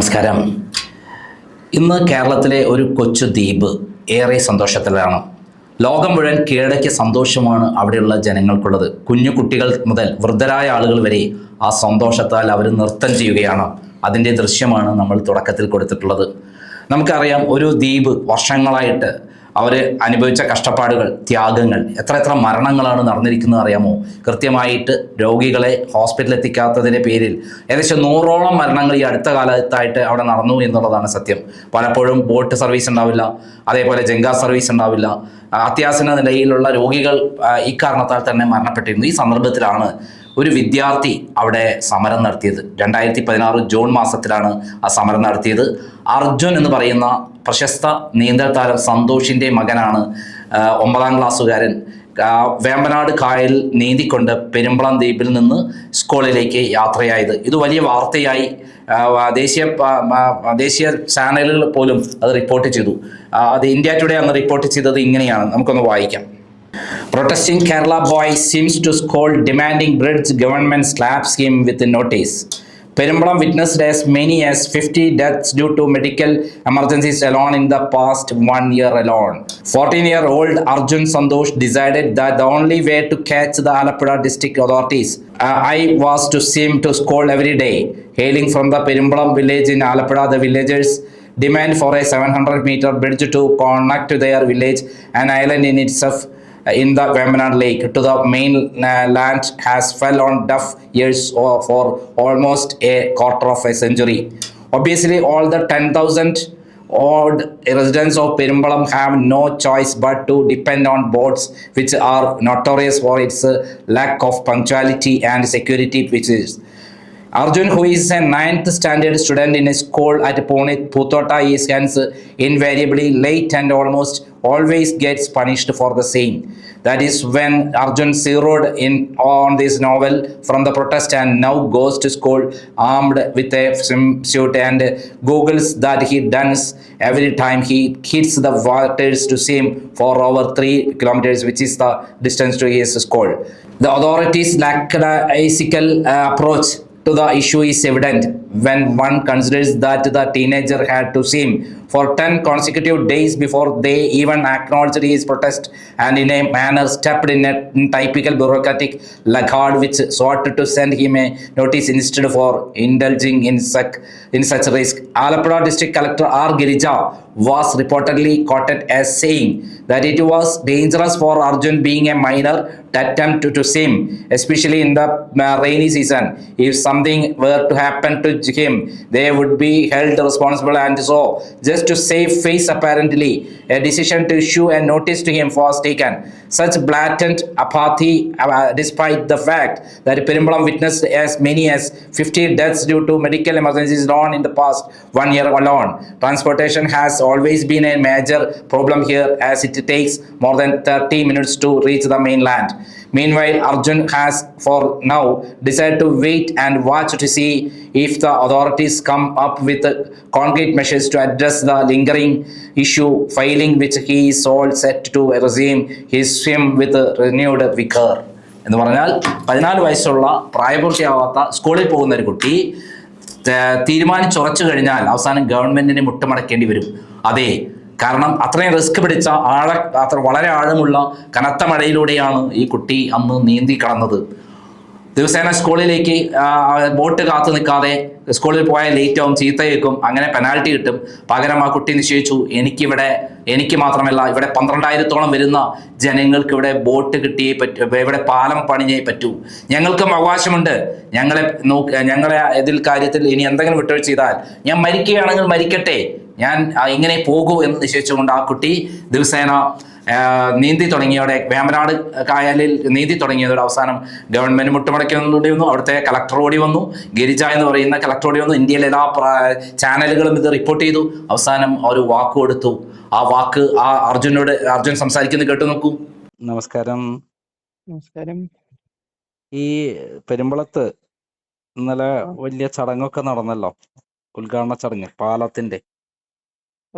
നമസ്കാരം. ഇന്ന് കേരളത്തിലെ ഒരു കൊച്ചു ദ്വീപ് ഏറെ സന്തോഷത്തിലാണ്. ലോകം മുഴുവൻ കീഴടക്കിയ സന്തോഷമാണ് അവിടെയുള്ള ജനങ്ങൾക്കുള്ളത്. കുഞ്ഞു കുട്ടികൾ മുതൽ വൃദ്ധരായ ആളുകൾ വരെ ആ സന്തോഷത്താൽ അവർ നൃത്തം ചെയ്യുകയാണ്. അതിൻ്റെ ദൃശ്യമാണ് നമ്മൾ തുടക്കത്തിൽ കൊടുത്തിട്ടുള്ളത്. നമുക്കറിയാം, ഒരു ദ്വീപ് വർഷങ്ങളായിട്ട് അവർ അനുഭവിച്ച കഷ്ടപ്പാടുകൾ, ത്യാഗങ്ങൾ, എത്ര മരണങ്ങളാണ് നടന്നിരിക്കുന്നത് അറിയാമോ? കൃത്യമായിട്ട് രോഗികളെ ഹോസ്പിറ്റലിൽ എത്തിക്കാത്തതിൻ്റെ പേരിൽ ഏകദേശം 100ഓളം മരണങ്ങൾ ഈ അടുത്ത കാലത്തായിട്ട് അവിടെ നടന്നു എന്നുള്ളതാണ് സത്യം. പലപ്പോഴും ബോട്ട് സർവീസ് ഉണ്ടാവില്ല, അതേപോലെ ജങ്കാ സർവീസ് ഉണ്ടാവില്ല. അത്യാസന്ന നിലയിലുള്ള രോഗികൾ ഇക്കാരണത്താൽ തന്നെ മരണപ്പെട്ടിരുന്നു. ഈ സന്ദർഭത്തിലാണ് ഒരു വിദ്യാർത്ഥി അവിടെ സമരം നടത്തിയത്. 2016 ജൂൺ മാസത്തിലാണ് ആ സമരം നടത്തിയത്. അർജുൻ എന്ന് പറയുന്ന പ്രശസ്ത നീന്തൽ താരം സന്തോഷിൻ്റെ മകനാണ് 9ാം ക്ലാസ്സുകാരൻ. വേമ്പനാട് കായൽ നീന്തിക്കൊണ്ട് പെരുമ്പളം ദ്വീപിൽ നിന്ന് സ്കൂളിലേക്ക് യാത്രയായത്. ഇത് വലിയ വാർത്തയായി. ദേശീയ ചാനലുകൾ പോലും അത് റിപ്പോർട്ട് ചെയ്തു. അത് ഇന്ത്യ ടുഡേ അന്ന് റിപ്പോർട്ട് ചെയ്തത് ഇങ്ങനെയാണ്. നമുക്കൊന്ന് വായിക്കാം. Protesting Kerala boy seems to scold demanding bridge government slaps him with a notice. Perambalam witnessed as many as 50 deaths due to medical emergencies alone in the past 1 year alone. 14-year-old Arjun Santosh decided that the only way to catch the Alappuzha district authorities I was to seem to scold every day. Hailing from the Perambalam village in Alappuzha, the villagers demand for a 700-meter bridge to connect their village, an island in itself in the Vembanad Lake, to the mainland has fell on deaf ears for almost a quarter of a century. Obviously, all the 10,000 odd residents of Perambalam have no choice but to depend on boats, which are notorious for its lack of punctuality and security features. Arjun, who is a 9th standard student in a school at Putota, is hence invariably late and almost always gets punished for the same. That is when Arjun zeroed in on this novel from the protest and now goes to school armed with a swimsuit and googles that he does every time he hits the waters to swim for over 3 kilometers, which is the distance to his school. The authorities' lackadaisical approach to the issue is evident when one considers that the teenager had to swim for 10 consecutive days before they even acknowledged his protest, and in a manner stepped in a typical bureaucratic laggard which sought to send him a notice instead for indulging in such risk. Alappuzha District Collector R. Girija was reportedly quoted as saying that it was dangerous for Arjun, being a minor, to attempt to swim, especially in the rainy season. If something were to happen to him, they would be held responsible, and so just to save face, apparently a decision to issue a notice to him was taken. Such blatant apathy, despite the fact that Perambalam witnessed as many as 50 deaths due to medical emergencies alone in the past 1 year alone. Transportation has always been a major problem here, as it takes more than 30 minutes to reach the mainland. Meanwhile, Arjun has for now decided to wait and watch to see if the authorities come up with concrete measures to address the lingering issue, failing which he is all set to resume his swim with renewed vigor. എന്ന് പറഞ്ഞാൽ 14 വയസ്സുള്ള പ്രായപൂർത്തിയാവാത്ത സ്കൂളിൽ പോകുന്ന ഒരു കുട്ടി തീരുമാനിച്ചുറച്ചു കഴിഞ്ഞാൽ അവസാനം ഗവൺമെന്റിനെ മുട്ടുമടക്കേണ്ടി വരും. അതെ, കാരണം അത്രയും റിസ്ക് പിടിച്ച വളരെ ആഴമുള്ള കനത്ത മഴയിലൂടെയാണ് ഈ കുട്ടി അന്ന് നീന്തി കടന്നത്. ദിവസേന സ്കൂളിലേക്ക് ബോട്ട് കാത്തു നിൽക്കാതെ സ്കൂളിൽ പോയാൽ ലേറ്റ് ആവും, ചീത്ത കേൾക്കും, അങ്ങനെ പെനാൽറ്റി കിട്ടും. പകരം ആ കുട്ടി നിശ്ചയിച്ചു, എനിക്ക് മാത്രമല്ല ഇവിടെ 12,000-ഓളം വരുന്ന ജനങ്ങൾക്ക് ഇവിടെ ബോട്ട് കിട്ടിയേ പറ്റൂ, ഇവിടെ പാലം പണിഞ്ഞേ പറ്റൂ, ഞങ്ങൾക്കും അവകാശമുണ്ട്, ഞങ്ങളെ ഇതിൽ കാര്യത്തിൽ ഇനി എന്തെങ്കിലും വിട്ടുവീഴ്ച ചെയ്താൽ ഞാൻ മരിക്കുകയാണെങ്കിൽ മരിക്കട്ടെ, ഞാൻ ഇങ്ങനെ പോകൂ എന്ന് നിശ്ചയിച്ചുകൊണ്ട് ആ കുട്ടി ദിവസേന നീന്തി തുടങ്ങിയോടെ, വേമ്പനാട് കായലിൽ നീന്തി തുടങ്ങിയതോടെ അവസാനം ഗവൺമെന്റ് മുട്ടുമടക്കി വന്നു. അവിടുത്തെ കളക്ടർ ഓടി വന്നു, ഗിരിജ എന്ന് പറയുന്ന കളക്ടർ ഓടി വന്നു. ഇന്ത്യയിലെ എല്ലാ ചാനലുകളും ഇത് റിപ്പോർട്ട് ചെയ്തു. അവസാനം ഒരു വാക്ക് കൊടുത്തു. ആ വാക്ക് അർജുൻ സംസാരിക്കുന്നത് കേട്ടു നോക്കൂ. നമസ്കാരം. നമസ്കാരം. ഈ പെരുമ്പളത്ത് ഇന്നലെ വലിയ ചടങ്ങൊക്കെ നടന്നല്ലോ, ഉദ്ഘാടന ചടങ്ങ് പാലത്തിന്റെ.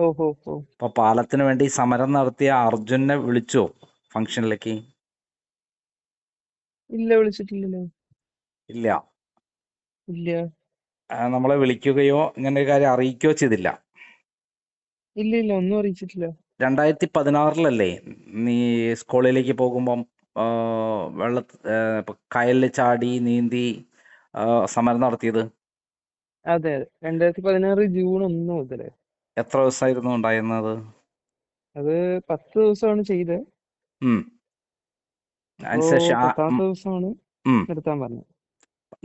അപ്പൊ പാലത്തിന് വേണ്ടി സമരം നടത്തിയ അർജുനെ വിളിച്ചോ ഫംഗ്ഷനിലേക്ക്? ഇല്ല, വിളിച്ചിട്ടില്ലല്ലോ. ഇല്ല. നമ്മളെ വിളിക്കുകയോ ഇങ്ങനെ ഒരു കാര്യം അറിയിക്കുകയോ ചെയ്തില്ല. ഇല്ല ഇല്ല, ഒന്നും അറിയിച്ചിട്ടില്ല. 2016 നീ സ്കൂളിലേക്ക് പോകുമ്പം കയലിൽ ചാടി നീന്തി സമരം നടത്തിയത്? അതെ അതെ, 2016 ജൂൺ 1 മുതല്. എത്ര ദിവസമായിരുന്നു ഉണ്ടായിരുന്നത്? അത് 10 ദിവസമാണ് ചെയ്തത്. ഉം. അപ്പോ അതിനുശേഷം 10ാമത്തെ ദിവസമാണ് ഉം. നിർത്താൻ പറഞ്ഞത്.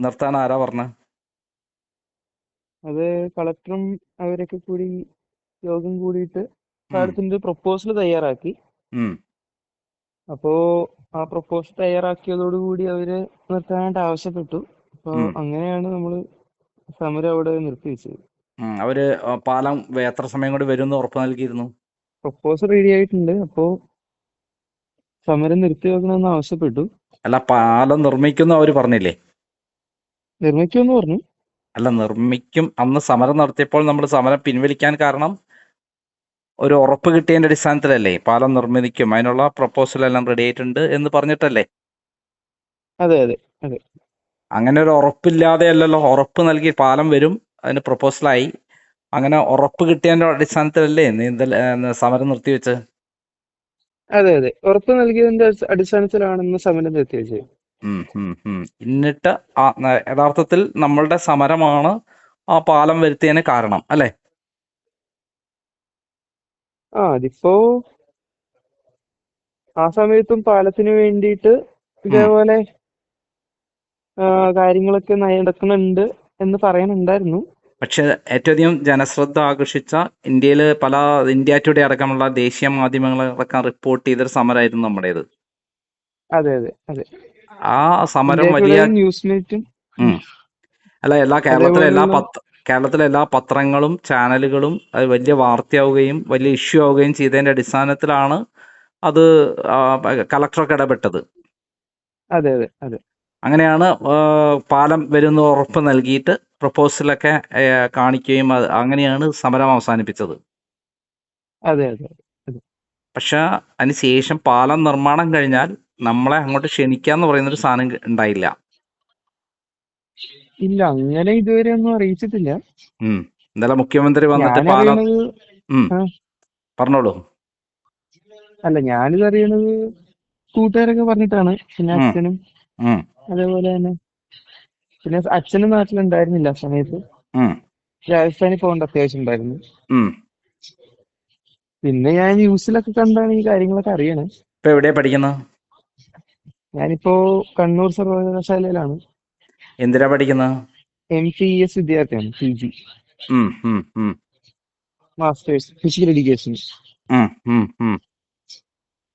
നിർത്താൻ ആരാ പറഞ്ഞ? അത് കളക്ടറും അവരൊക്കെ കൂടി യോഗം കൂടിയിട്ട് പാലത്തിന്റെ പ്രപ്പോസൽ തയ്യാറാക്കി. അപ്പോ ആ പ്രപ്പോസൽ തയ്യാറാക്കിയതോടുകൂടി അവര് നിർത്താനായിട്ട് ആവശ്യപ്പെട്ടു. അപ്പൊ അങ്ങനെയാണ് നമ്മള് സമരം അവിടെ നിർത്തിവെച്ചത്. അവര് പാലം എത്ര സമയം കൊണ്ട് വരും എന്ന് ഉറപ്പ് നൽകിയിരുന്നു? പ്രപ്പോസൽ റെഡി ആയിട്ടുണ്ട്. അപ്പോ സമരം നിർത്തിവെക്കണമെന്ന് ആവശ്യപ്പെട്ടു. അല്ല, പാലം നിർമ്മിക്കുന്ന അവര് പറഞ്ഞില്ലേ? നിർമ്മിക്കുമെന്ന് പറഞ്ഞു. അല്ല, നിർമ്മിക്കും. അന്ന് സമരം നടത്തിയപ്പോൾ നമ്മൾ സമരം പിൻവലിക്കാൻ കാരണം ഒരു ഉറപ്പ് കിട്ടിയതിന്റെ അടിസ്ഥാനത്തിലല്ലേ? പാലം നിർമ്മിക്കും, അതിനുള്ള പ്രപ്പോസൽ എല്ലാം റെഡി ആയിട്ടുണ്ട് എന്ന് പറഞ്ഞിട്ടല്ലേ? അതെ അതെ അതെ. അങ്ങനെ ഒരു ഉറപ്പില്ലാതെ അല്ലല്ലോ, ഉറപ്പ് നൽകി പാലം വരും, അതിന് പ്രപ്പോസലായി, അങ്ങനെ ഉറപ്പ് കിട്ടിയതിന്റെ അടിസ്ഥാനത്തിലല്ലേ സമരം നിർത്തിവെച്ച്? അതെ അതെ, ഉറപ്പ് നൽകിയതിന്റെ അടിസ്ഥാനത്തിലാണെന്ന് സമരം നിർത്തിവെച്ചത്. എന്നിട്ട് യഥാർത്ഥത്തിൽ നമ്മളുടെ സമരമാണ് ആ പാലം വരുത്തിയതിന് കാരണം അല്ലേ? അതിപ്പോ ആ സമയത്തും പാലത്തിന് വേണ്ടിയിട്ട് ഇതേപോലെ കാര്യങ്ങളൊക്കെ നടക്കുന്നുണ്ട് എന്ന് പറയാനുണ്ടായിരുന്നു. പക്ഷെ ഏറ്റവും അധികം ജനശ്രദ്ധ ആകർഷിച്ച ഇന്ത്യ ടുഡേ അടക്കമുള്ള ദേശീയ മാധ്യമങ്ങളടക്കം റിപ്പോർട്ട് ചെയ്തൊരു സമരമായിരുന്നു നമ്മുടേത്. അതെ അതെ അതെ. ആ സമരം വലിയ ന്യൂസ് മീറ്റും കേരളത്തിലെ എല്ലാ പത്രങ്ങളും ചാനലുകളും അത് വലിയ വാർത്തയാവുകയും വലിയ ഇഷ്യൂ ആവുകയും ചെയ്തതിന്റെ അടിസ്ഥാനത്തിലാണ് അത് കളക്ടറൊക്കെ ഇടപെട്ടത്. അതെ അതെ അതെ. അങ്ങനെയാണ് പാലം വരുന്ന ഉറപ്പ് നൽകിയിട്ട് പ്രപ്പോസലൊക്കെ കാണിക്കുകയും അങ്ങനെയാണ് സമരം അവസാനിപ്പിച്ചത്. അതെ അതെ. പക്ഷെ അതിനുശേഷം പാലം നിർമ്മാണം കഴിഞ്ഞാൽ നമ്മളെ അങ്ങോട്ട് ക്ഷണിക്കാന്ന് പറയുന്നൊരു സാധനം ഉണ്ടായില്ല. ഇല്ല, അങ്ങനെ ഇതുവരെ ഒന്നും അറിയിച്ചിട്ടില്ല. ഇന്നലെ മുഖ്യമന്ത്രി വന്നിട്ട് പാലം പറഞ്ഞോളൂ. അല്ല, ഞാനിത് അറിയണത് കൂട്ടുകാരൊക്കെ പറഞ്ഞിട്ടാണ്. പിന്നെ അച്ഛനും അതേപോലെ തന്നെ, പിന്നെ അച്ഛനും നാട്ടിലുണ്ടായിരുന്നില്ല ആ സമയത്ത്. രാജസ്ഥാനിൽ പോകേണ്ട അത്യാവശ്യം ഉണ്ടായിരുന്നു. പിന്നെ ഞാൻ ന്യൂസിലൊക്കെ കണ്ടാണ് ഈ കാര്യങ്ങളൊക്കെ അറിയണേ. ഇപ്പൊ എവിടെയാ പഠിക്കുന്നത്? ഞാനിപ്പോ കണ്ണൂർ സർവകലാശാലയിലാണ്. എന്തിനാ പഠിക്കുന്നത്? MPES വിദ്യാർത്ഥിയാണ്, PG masters physical education.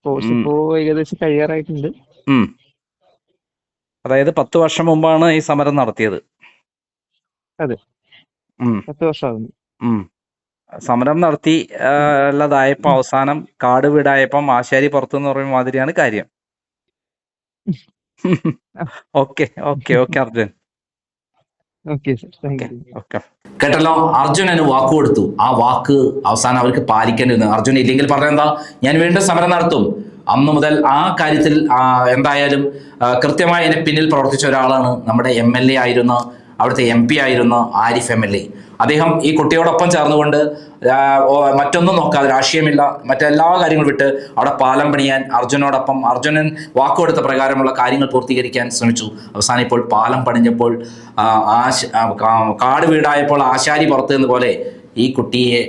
Course ഇപ്പോ ഏകദേശം കഴിയാറായിട്ടുണ്ട്. അതായത് 10 വർഷം മുമ്പാണ് ഈ സമരം നടത്തിയത്. അതെ, 10 വർഷമാകുന്നു. സമരം നടത്തി ഉള്ളതായപ്പോ അവസാനം കാട് വീടായപ്പം ആശാരി പുറത്തെന്ന് പറയുന്ന മാതിരിയാണ് കാര്യം. Okay okay okay Arjun. കേട്ടല്ലോ, അർജുനന് വാക്ക് കൊടുത്തു. ആ വാക്ക് അവസാനം അവർക്ക് പാലിക്കേണ്ടി വന്നു. അർജുൻ ഇല്ലെങ്കിൽ പറഞ്ഞെന്താ, ഞാൻ വീണ്ടും സമരം നടത്തും. അന്നു മുതൽ ആ കാര്യത്തിൽ എന്തായാലും കൃത്യമായി അതിന് പിന്നിൽ പ്രവർത്തിച്ച ഒരാളാണ് നമ്മുടെ MLA ആയിരുന്ന, അവിടുത്തെ MP ആയിരുന്ന ആരിഫ് MLA. അദ്ദേഹം ഈ കുട്ടിയോടൊപ്പം ചേർന്നുകൊണ്ട് മറ്റൊന്നും നോക്കാതെ, രാഷ്ട്രീയമില്ല മറ്റെല്ലാ കാര്യങ്ങളും വിട്ട് അവിടെ പാലം പണിയാൻ അർജുനൻ വാക്കുകൊടുത്ത പ്രകാരമുള്ള കാര്യങ്ങൾ പൂർത്തീകരിക്കാൻ ശ്രമിച്ചു. അവസാനം ഇപ്പോൾ പാലം പണിഞ്ഞപ്പോൾ കാട് വീടായപ്പോൾ ആശാരി പുറത്ത് എന്ന പോലെ ഈ കുട്ടിയെ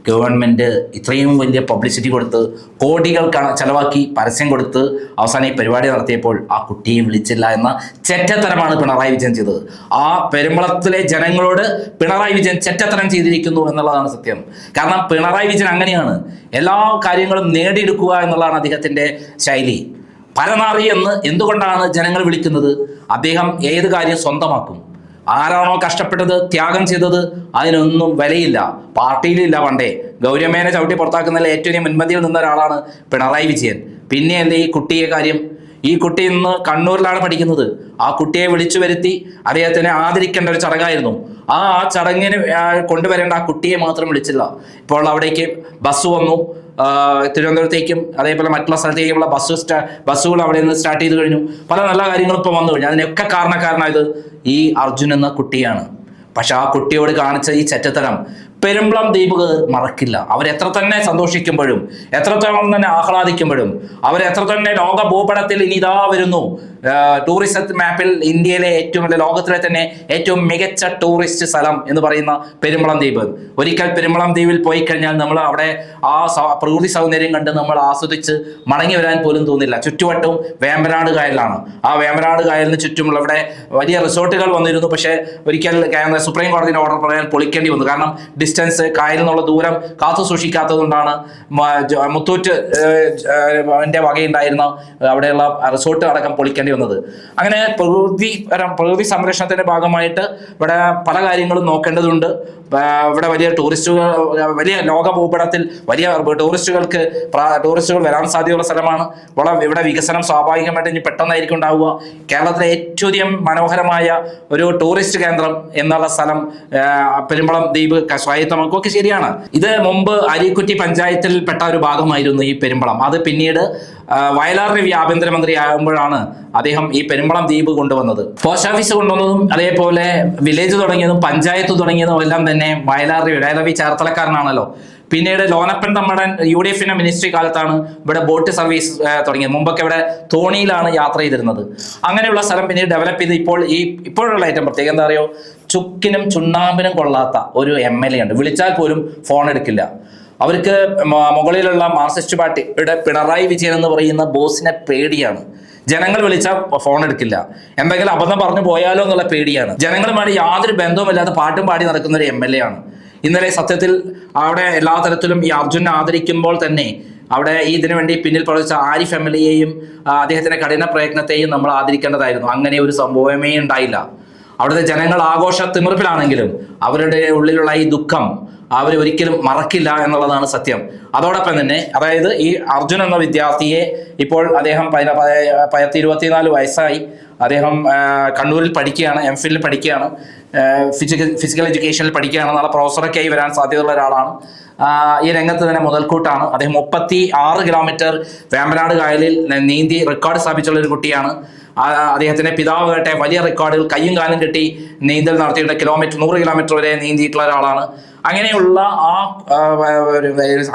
ഗവൺമെൻറ് ഇത്രയും വലിയ പബ്ലിസിറ്റി കൊടുത്ത് കോടികൾ ചെലവാക്കി പരസ്യം കൊടുത്ത് അവസാനം ഈ പരിപാടി നടത്തിയപ്പോൾ ആ കുട്ടിയെ വിളിച്ചില്ല എന്ന ചെറ്റത്തരമാണ് പിണറായി വിജയൻ ചെയ്തത്. ആ പെരുമ്പളത്തിലെ ജനങ്ങളോട് പിണറായി വിജയൻ ചെറ്റത്തരം ചെയ്തിരിക്കുന്നു എന്നുള്ളതാണ് സത്യം. കാരണം പിണറായി വിജയൻ അങ്ങനെയാണ്, എല്ലാ കാര്യങ്ങളും നേടിയെടുക്കുക എന്നുള്ളതാണ് അദ്ദേഹത്തിൻ്റെ ശൈലി. പരനാറി എന്ന് എന്തുകൊണ്ടാണ് ജനങ്ങൾ വിളിക്കുന്നത്? അദ്ദേഹം ഏത് കാര്യം സ്വന്തമാക്കും. ആരാണോ കഷ്ടപ്പെട്ടത്, ത്യാഗം ചെയ്തത്, അതിനൊന്നും വിലയില്ല. പാർട്ടിയിലില്ല. പണ്ടേ ഗൗരമ്മേനെ ചവിട്ടി പുറത്താക്കുന്നതിൽ ഏറ്റവും മുൻപന്തിയിൽ നിന്ന ഒരാളാണ് പിണറായി വിജയൻ. പിന്നെയല്ലേ ഈ കുട്ടിയെ കാര്യം. ഈ കുട്ടി ഇന്ന് കണ്ണൂരിലാണ് പഠിക്കുന്നത്. ആ കുട്ടിയെ വിളിച്ചു വരുത്തി അദ്ദേഹത്തിനെ ആദരിക്കേണ്ട ഒരു ചടങ്ങായിരുന്നു. ആ ചടങ്ങിന് കൊണ്ടുവരേണ്ട ആ കുട്ടിയെ മാത്രം വിളിച്ചില്ല. ഇപ്പോൾ അവിടേക്ക് ബസ് വന്നു, തിരുവനന്തപുരത്തേക്കും അതേപോലെ മറ്റുള്ള സ്ഥലത്തേക്കുള്ള ബസ്സുകൾ അവിടെ നിന്ന് സ്റ്റാർട്ട് ചെയ്ത് കഴിഞ്ഞു. പല നല്ല കാര്യങ്ങളും ഇപ്പോൾ വന്നു കഴിഞ്ഞു. അതിനൊക്കെ കാരണക്കാരനായത് ഈ അർജുൻ എന്ന കുട്ടിയാണ്. പക്ഷെ ആ കുട്ടിയോട് കാണിച്ച ഈ ചെറ്റത്തരം പെരുമ്പളം ദ്വീപ് മറക്കില്ല. അവരെത്ര തന്നെ സന്തോഷിക്കുമ്പോഴും, എത്രത്തോളം തന്നെ ആഹ്ലാദിക്കുമ്പോഴും, അവരെത്ര തന്നെ ലോക ഭൂപടത്തിൽ ഇനി ഇതാ വരുന്നു, ടൂറിസ്റ്റ് മാപ്പിൽ ഇന്ത്യയിലെ ഏറ്റവും വലിയ, ലോകത്തിലെ തന്നെ ഏറ്റവും മികച്ച ടൂറിസ്റ്റ് സ്ഥലം എന്ന് പറയുന്ന പെരുമ്പളം ദ്വീപ്. ഒരിക്കൽ പെരുമ്പളം ദ്വീപിൽ പോയി കഴിഞ്ഞാൽ നമ്മൾ അവിടെ ആ പ്രകൃതി സൗന്ദര്യം കണ്ട് നമ്മൾ ആസ്വദിച്ച് മടങ്ങി വരാൻ പോലും തോന്നില്ല. ചുറ്റുവട്ടവും വേമ്പനാട് കായലാണ്. ആ വേമ്പനാട് കായലിന് ചുറ്റുമുള്ള ഇവിടെ വലിയ റിസോർട്ടുകൾ വന്നിരുന്നു. പക്ഷേ ഒരിക്കൽ സുപ്രീം കോടതിയുടെ ഓർഡർ പ്രകാരം പൊളിക്കേണ്ടി വന്നു. കാരണം ഡിസ്റ്റൻസ്, കായലിൽ നിന്നുള്ള ദൂരം കാത്തു സൂക്ഷിക്കാത്തത് കൊണ്ടാണ് മുത്തൂറ്റ് വകയുണ്ടായിരുന്ന അവിടെയുള്ള റിസോർട്ട് അടക്കം പൊളിക്കേണ്ടി വന്നത്. അങ്ങനെ പ്രകൃതി സംരക്ഷണത്തിന്റെ ഭാഗമായിട്ട് ഇവിടെ പല കാര്യങ്ങളും നോക്കേണ്ടതുണ്ട്. ഇവിടെ വലിയ ടൂറിസ്റ്റുകൾ, വലിയ ലോക ഭൂപടത്തിൽ വലിയ ടൂറിസ്റ്റുകൾ വരാൻ സാധ്യതയുള്ള സ്ഥലമാണ്. ഇവിടെ വികസനം സ്വാഭാവികമായിട്ട് ഇനി പെട്ടെന്നായിരിക്കും ഉണ്ടാവുക. കേരളത്തിലെ ഏറ്റവും മനോഹരമായ ഒരു ടൂറിസ്റ്റ് കേന്ദ്രം എന്നുള്ള സ്ഥലം പെരുമ്പളം ദ്വീപ് സ്വായത്തമാക്കുക ഒക്കെ ശരിയാണ്. ഇത് മുമ്പ് അരീക്കുറ്റി പഞ്ചായത്തിൽ പെട്ട ഒരു ഭാഗമായിരുന്നു ഈ പെരുമ്പളം. അത് പിന്നീട് വയലാർ രവി ആഭ്യന്തരമന്ത്രി ആകുമ്പോഴാണ് അദ്ദേഹം ഈ പെരുമ്പളം ദ്വീപ് കൊണ്ടുവന്നത്. പോസ്റ്റ് ഓഫീസ് കൊണ്ടുവന്നതും അതേപോലെ വില്ലേജ് തുടങ്ങിയതും പഞ്ചായത്ത് തുടങ്ങിയതും എല്ലാം തന്നെ വയലാർ രവി ചേർത്തലക്കാരനാണല്ലോ. പിന്നീട് ലോനപ്പൻ തമ്മടൻ UDFന്റെ മിനിസ്ട്രി കാലത്താണ് ഇവിടെ ബോട്ട് സർവീസ് തുടങ്ങിയത്. മുമ്പൊക്കെ ഇവിടെ തോണിയിലാണ് യാത്ര ചെയ്തിരുന്നത്. അങ്ങനെയുള്ള സ്ഥലം പിന്നീട് ഡെവലപ്പ് ചെയ്ത് ഇപ്പോഴുള്ള ഏറ്റവും പ്രത്യേകത എന്താ അറിയോ, ചുക്കിനും ചുണ്ണാമ്പിനും കൊള്ളാത്ത ഒരു MLA ഉണ്ട്. വിളിച്ചാൽ പോലും ഫോൺ എടുക്കില്ല. അവർക്ക് മുകളിലുള്ള മാർക്സിസ്റ്റ് പാർട്ടിയുടെ പിണറായി വിജയൻ എന്ന് പറയുന്ന ബോസിനെ പേടിയാണ്. ജനങ്ങൾ വിളിച്ചാൽ ഫോൺ എടുക്കില്ല. എന്തെങ്കിലും അബദ്ധം പറഞ്ഞു പോയാലോ എന്നുള്ള പേടിയാണ്. ജനങ്ങളുമായി യാതൊരു ബന്ധവുമില്ലാതെ പാട്ടും പാടി നടക്കുന്ന ഒരു MLA ആണ്. ഇന്നലെ സത്യത്തിൽ അവിടെ എല്ലാ തരത്തിലും ഈ അർജുനെ ആദരിക്കുമ്പോൾ തന്നെ അവിടെ ഇതിനു വേണ്ടി പിന്നിൽ പ്രവർത്തിച്ച ആരിഫ് MLAയെയും അദ്ദേഹത്തിന്റെ കഠിന പ്രയത്നത്തെയും നമ്മൾ ആദരിക്കേണ്ടതായിരുന്നു. അങ്ങനെ ഒരു സംഭവമേ ഉണ്ടായില്ല. അവിടുത്തെ ജനങ്ങൾ ആഘോഷ തിമിർപ്പിലാണെങ്കിലും അവരുടെ ഉള്ളിലുള്ള ഈ ദുഃഖം അവർ ഒരിക്കലും മറക്കില്ല എന്നുള്ളതാണ് സത്യം. അതോടൊപ്പം തന്നെ അതായത് ഈ അർജുൻ എന്ന വിദ്യാർത്ഥിയെ ഇപ്പോൾ അദ്ദേഹം 24 വയസ്സായി. അദ്ദേഹം കണ്ണൂരിൽ പഠിക്കുകയാണ്, MPhil പഠിക്കുകയാണ്, ഫിസിക്കൽ എഡ്യൂക്കേഷനിൽ പഠിക്കുകയാണ്. നാളെ പ്രൊഫസറൊക്കെ ആയി വരാൻ സാധ്യതയുള്ള ഒരാളാണ്. ഈ രംഗത്ത് തന്നെ മുതൽക്കൂട്ടാണ്. അദ്ദേഹം 36 കിലോമീറ്റർ വേമ്പനാട് കായലിൽ നീന്തി റെക്കോർഡ് സ്ഥാപിച്ചുള്ള ഒരു കുട്ടിയാണ്. അദ്ദേഹത്തിന്റെ പിതാവ് കേട്ടെ വലിയ റെക്കോർഡുകൾ കയ്യും കാലും കെട്ടി നീന്തൽ നടത്തിയിട്ട് 100 കിലോമീറ്റർ വരെ നീന്തിയിട്ടുള്ള ഒരാളാണ്. അങ്ങനെയുള്ള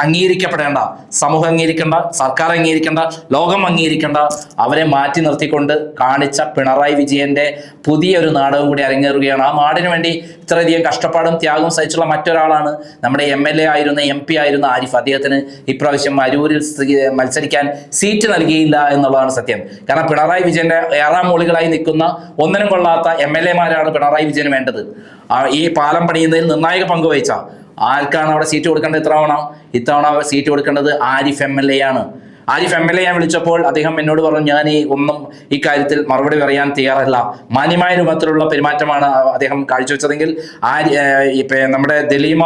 അംഗീകരിക്കപ്പെടേണ്ട, സമൂഹം അംഗീകരിക്കേണ്ട, സർക്കാർ അംഗീകരിക്കേണ്ട, ലോകം അംഗീകരിക്കേണ്ട അവരെ മാറ്റി നിർത്തിക്കൊണ്ട് കാണിച്ച പിണറായി വിജയന്റെ പുതിയൊരു നാടകം കൂടി അരങ്ങേറുകയാണ്. ആ നാടിന് വേണ്ടി ഇത്രയധികം കഷ്ടപ്പാടും ത്യാഗവും സഹിച്ചുള്ള മറ്റൊരാളാണ് നമ്മുടെ MLA ആയിരുന്ന MP ആയിരുന്ന ആരിഫ്. അദ്ദേഹത്തിന് ഇപ്രാവശ്യം അരൂരിൽ മത്സരിക്കാൻ സീറ്റ് നൽകിയില്ല എന്നുള്ളതാണ് സത്യം. കാരണം പിണറായി വിജയന്റെ ഏറാം മൂളികളായി നിൽക്കുന്ന ഒന്നിനും കൊള്ളാത്ത MLAമാരാണ് പിണറായി വിജയന് വേണ്ടത്. ഈ പാലം പണിയുന്നതിൽ നിർണായക പങ്കുവഹിച്ച ആർക്കാണ് അവിടെ സീറ്റ് കൊടുക്കേണ്ടത്? ഇത്തവണ സീറ്റ് കൊടുക്കേണ്ടത് ആരിഫ് MLA ആണ്. ആരിഫ് MLA ഞാൻ വിളിച്ചപ്പോൾ അദ്ദേഹം എന്നോട് പറഞ്ഞു, ഞാൻ ഈ കാര്യത്തിൽ മറുപടി പറയാൻ തയ്യാറല്ല. മാന്യമായ രൂപത്തിലുള്ള പെരുമാറ്റമാണ് അദ്ദേഹം കാഴ്ചവെച്ചതെങ്കിൽ നമ്മുടെ ദലീമ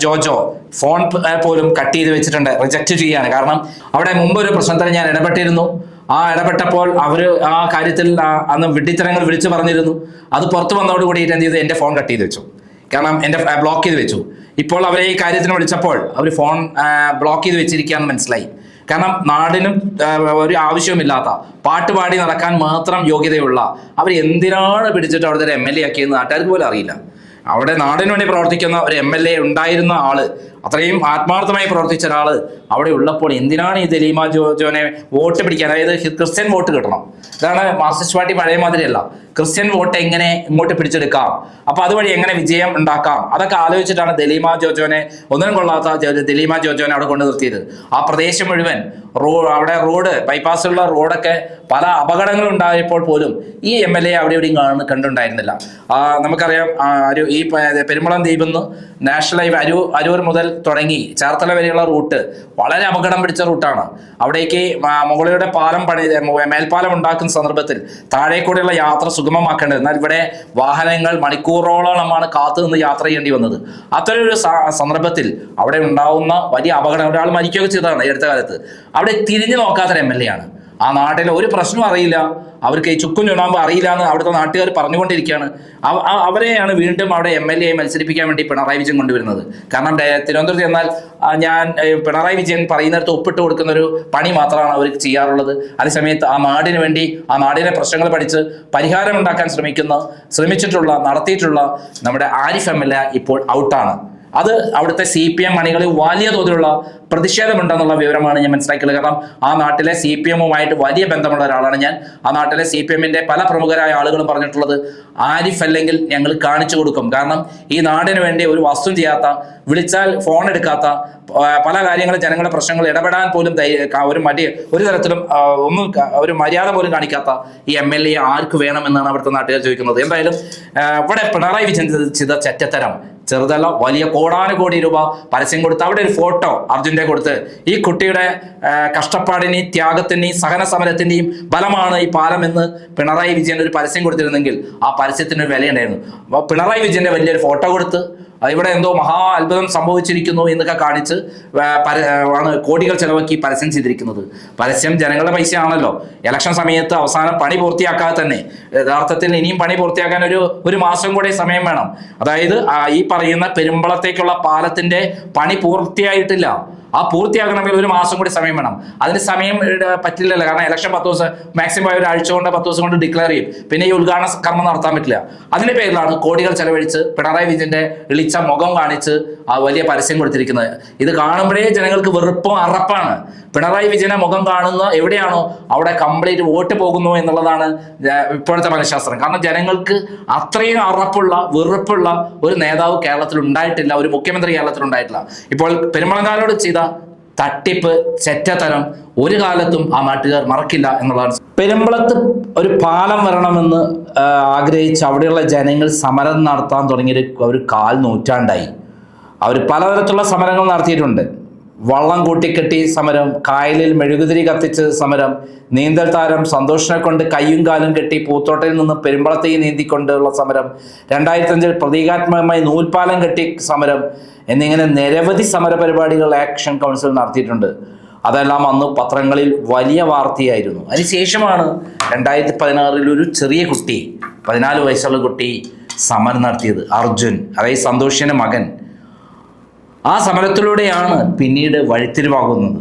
ജോജോ ഫോൺ പോലും കട്ട് ചെയ്ത് വെച്ചിട്ടുണ്ട്, റിജക്റ്റ് ചെയ്യാണ്. കാരണം അവിടെ മുമ്പ് ഒരു പ്രശ്നത്തിൽ ഞാൻ ഇടപെട്ടിരുന്നു. ആ ഇടപെട്ടപ്പോൾ അവർ ആ കാര്യത്തിൽ അന്ന് വിഡ്ഢിത്തരങ്ങൾ വിളിച്ചു പറഞ്ഞിരുന്നു. അത് പുറത്തു വന്നതോട് കൂടിയിട്ട് എന്ത് ചെയ്തു, എൻ്റെ ഫോൺ കട്ട് ചെയ്ത് വെച്ചു. കാരണം എൻ്റെ ബ്ലോക്ക് ചെയ്ത് വെച്ചു. ഇപ്പോൾ അവരെ ഈ കാര്യത്തിന് വിളിച്ചപ്പോൾ അവർ ഫോൺ ബ്ലോക്ക് ചെയ്ത് വെച്ചിരിക്കുകയാണെന്ന് മനസ്സിലായി. കാരണം നാടിനും ഒരു ആവശ്യവുമില്ലാത്ത പാട്ടുപാടി നടക്കാൻ മാത്രം യോഗ്യതയുള്ള അവർ എന്തിനാണ് പിടിച്ചിട്ട് അവിടുത്തെ ഒരു MLA ആക്കിയെന്ന് നാട്ടുകാർക്ക് പോലും അറിയില്ല. അവിടെ നാടിന് വേണ്ടി പ്രവർത്തിക്കുന്ന ഒരു MLA ഉണ്ടായിരുന്ന ആള്, അത്രയും ആത്മാർത്ഥമായി പ്രവർത്തിച്ച ഒരാള് അവിടെ ഉള്ളപ്പോൾ എന്തിനാണ് ഈ ദലീമ ജോജോനെ വോട്ട് പിടിക്കാൻ, അതായത് ക്രിസ്ത്യൻ വോട്ട് കിട്ടണം. ഇതാണ് മാർക്സിസ്റ്റ് പാർട്ടി പഴയ മാതിരിയല്ല. ക്രിസ്ത്യൻ വോട്ട് എങ്ങനെ ഇങ്ങോട്ട് പിടിച്ചെടുക്കാം, അപ്പൊ അതുവഴി എങ്ങനെ വിജയം ഉണ്ടാക്കാം, അതൊക്കെ ആലോചിച്ചിട്ടാണ് ദലീമ ജോജോനെ, ഒന്നിനും കൊള്ളാത്ത ദലീമ ജോജോനെ അവിടെ കൊണ്ടു നിർത്തിയത്. ആ പ്രദേശം മുഴുവൻ അവിടെ ബൈപ്പാസുള്ള റോഡൊക്കെ പല അപകടങ്ങൾ ഉണ്ടായപ്പോൾ പോലും ഈ MLA അവിടെ എവിടെയും കണ്ടുണ്ടായിരുന്നില്ല. നമുക്കറിയാം ഈ പെരുമ്പളം ദ്വീപിൽ നിന്ന് നാഷണൽ ഹൈവേ അരൂർ മുതൽ തുടങ്ങി ചേർത്തല വരെയുള്ള റൂട്ട് വളരെ അപകടം പിടിച്ച റൂട്ടാണ്. അവിടേക്ക് മുകളിലൂടെ മേൽപ്പാലം ഉണ്ടാക്കുന്ന സന്ദർഭത്തിൽ താഴേക്കൂടെയുള്ള യാത്ര സുഗമമാക്കേണ്ടത്. എന്നാൽ ഇവിടെ വാഹനങ്ങൾ മണിക്കൂറോളമാണ് കാത്തു നിന്ന് യാത്ര ചെയ്യേണ്ടി വന്നത്. അത്തരമൊരു സന്ദർഭത്തിൽ അവിടെ ഉണ്ടാവുന്ന വലിയ അപകടം, ഒരാൾ മരിക്കുകയൊക്കെ ചെയ്തതാണ് ഈ അടുത്ത കാലത്ത്. അവിടെ തിരിഞ്ഞു നോക്കാത്തൊരു MLA ആണ്. ആ നാട്ടിലെ ഒരു പ്രശ്നവും അറിയില്ല, അവർക്ക് ഈ ചുക്കും ചുണ്ണാമ്പും അറിയില്ല എന്ന് അവിടുത്തെ നാട്ടുകാർ പറഞ്ഞുകൊണ്ടിരിക്കുകയാണ്. അവരെയാണ് വീണ്ടും അവിടെ MLA ആയി മത്സരിപ്പിക്കാൻ വേണ്ടി പിണറായി വിജയൻ കൊണ്ടുവരുന്നത്. കാരണം തിരുവനന്തപുരത്ത് ചെന്നാൽ പിണറായി വിജയൻ പറയുന്നിടത്ത് ഒപ്പിട്ട് കൊടുക്കുന്ന ഒരു പണി മാത്രമാണ് അവർക്ക് ചെയ്യാറുള്ളത്. അതേസമയത്ത് ആ നാടിന് വേണ്ടി, ആ നാടിനെ പ്രശ്നങ്ങൾ പഠിച്ച് പരിഹാരം ഉണ്ടാക്കാൻ നടത്തിയിട്ടുള്ള നമ്മുടെ ആരിഫ് MLA ഇപ്പോൾ ഔട്ടാണ്. അത് അവിടുത്തെ CPM അണികളിൽ വലിയ തോതിലുള്ള പ്രതിഷേധമുണ്ടെന്നുള്ള വിവരമാണ് ഞാൻ മനസ്സിലാക്കിയത്. കാരണം ആ നാട്ടിലെ CPM-ഉമായിട്ട് വലിയ ബന്ധമുള്ള ഒരാളാണ് ഞാൻ. ആ നാട്ടിലെ CPM-ന്റെ പല പ്രമുഖരായ ആളുകളും പറഞ്ഞിട്ടുള്ളത്, ആരിഫ് അല്ലെങ്കിൽ ഞങ്ങൾ കാണിച്ചു കൊടുക്കും. കാരണം ഈ നാടിന് വേണ്ടി ഒരു വസ്തുവും ചെയ്യാത്ത, വിളിച്ചാൽ ഫോൺ എടുക്കാത്ത, പല കാര്യങ്ങളും ജനങ്ങളുടെ പ്രശ്നങ്ങൾ ഇടപെടാൻ പോലും ഒരു തരത്തിലും ഒരു മര്യാദ പോലും കാണിക്കാത്ത ഈ MLA ആർക്ക് വേണമെന്നാണ് അവിടുത്തെ നാട്ടുകാർ ചോദിക്കുന്നത്. എന്തായാലും ഇവിടെ പിണറായി വിജയൻ ചെയ്ത ചെറ്റത്തരം ചെറുതല്ല, വലിയ കോടാനുകോടി രൂപ പരസ്യം കൊടുത്ത് അവിടെ ഒരു ഫോട്ടോ അർജുൻ്റെ കൊടുത്ത് ഈ കുട്ടിയുടെ കഷ്ടപ്പാടിനെയും ത്യാഗത്തിൻ്റെയും സഹന സമരത്തിൻ്റെയും ഫലമാണ് ഈ പാലം എന്ന് പിണറായി വിജയൻ ഒരു പരസ്യം കൊടുത്തിരുന്നെങ്കിൽ ആ പരസ്യത്തിന് ഒരു വിലയുണ്ടായിരുന്നു. അപ്പോൾ പിണറായി വിജയൻ്റെ വലിയൊരു ഫോട്ടോ കൊടുത്ത് ഇവിടെ എന്തോ മഹാ അത്ഭുതം സംഭവിച്ചിരിക്കുന്നു എന്നൊക്കെ കാണിച്ച് ആണ് കോടികൾ ചെലവാക്കി പരസ്യം ചെയ്തിരിക്കുന്നത്. പരസ്യം ജനങ്ങളുടെ പൈസയാണല്ലോ. ഇലക്ഷൻ സമയത്ത് അവസാനം പണി പൂർത്തിയാക്കാതെ തന്നെ, യഥാർത്ഥത്തിൽ ഇനിയും പണി പൂർത്തിയാക്കാൻ ഒരു മാസം കൂടെ സമയം വേണം. അതായത് ഈ പറയുന്ന പെരുമ്പളത്തേക്കുള്ള പാലത്തിന്റെ പണി പൂർത്തിയായിട്ടില്ല. ആ പൂർത്തിയാക്കണമെങ്കിൽ ഒരു മാസം കൂടി സമയം വേണം. അതിന് സമയം പറ്റില്ലല്ലോ. കാരണം ഇലക്ഷൻ 10 ദിവസം, മാക്സിമം ഒരാഴ്ച കൊണ്ട് 10 ദിവസം കൊണ്ട് ഡിക്ലെയർ ചെയ്യും. പിന്നെ ഈ ഉദ്ഘാടന കർമ്മം നടത്താൻ പറ്റില്ല. അതിന്റെ പേരിലാണ് കോടികൾ ചെലവഴിച്ച് പിണറായി വിജയന്റെ ഇളിച്ച മുഖം കാണിച്ച് ആ വലിയ പരസ്യം കൊടുത്തിരിക്കുന്നത്. ഇത് കാണുമ്പോഴേ ജനങ്ങൾക്ക് വെറുപ്പും അറപ്പാണ്. പിണറായി വിജയന്റെ മുഖം കാണുന്ന എവിടെയാണോ അവിടെ കംപ്ലീറ്റ് വോട്ട് പോകുന്നു എന്നുള്ളതാണ് ഇപ്പോഴത്തെ മനഃശാസ്ത്രം. കാരണം ജനങ്ങൾക്ക് അത്രയും അറപ്പുള്ള, വെറുപ്പുള്ള ഒരു നേതാവ് കേരളത്തിൽ ഉണ്ടായിട്ടില്ല, ഒരു മുഖ്യമന്ത്രി കേരളത്തിൽ ഉണ്ടായിട്ടില്ല. ഇപ്പോൾ പെരുമ്പളങ്കാരോട് ചെയ്ത തട്ടിപ്പ്, ചെറ്റത്തരം ഒരു കാലത്തും ആ നാട്ടുകാർ മറക്കില്ല എന്നുള്ളതാണ്. പെരുമ്പളത്ത് ഒരു പാലം വരണമെന്ന് ആഗ്രഹിച്ച് അവിടെയുള്ള ജനങ്ങൾ സമരം നടത്താൻ തുടങ്ങിയ ഒരു 1/4 നൂറ്റാണ്ടായി. അവർ പലതരത്തിലുള്ള സമരങ്ങൾ നടത്തിയിട്ടുണ്ട്. വള്ളം കൂട്ടിക്കെട്ടി സമരം, കായലിൽ മെഴുകുതിരി കത്തിച്ച് സമരം, നീന്തൽ താരം സന്തോഷിനെ കൊണ്ട് കയ്യും കാലും കെട്ടി പൂത്തോട്ടയിൽ നിന്ന് പെരുമ്പളത്തേക്ക് നീന്തിക്കൊണ്ടുള്ള സമരം, 2005 പ്രതീകാത്മകമായി നൂൽപ്പാലം കെട്ടി സമരം എന്നിങ്ങനെ നിരവധി സമര പരിപാടികൾ ആക്ഷൻ കൗൺസിൽ നടത്തിയിട്ടുണ്ട്. അതെല്ലാം അന്ന് പത്രങ്ങളിൽ വലിയ വാർത്തയായിരുന്നു. അതിനുശേഷമാണ് 2016 ഒരു ചെറിയ കുട്ടി, 14 വയസ്സുള്ള കുട്ടി സമരം നടത്തിയത്. അർജുൻ, അതായത് സന്തോഷിന്റെ മകൻ. ആ സമരത്തിലൂടെയാണ് പിന്നീട് വഴിത്തിരിവാകുന്നത്.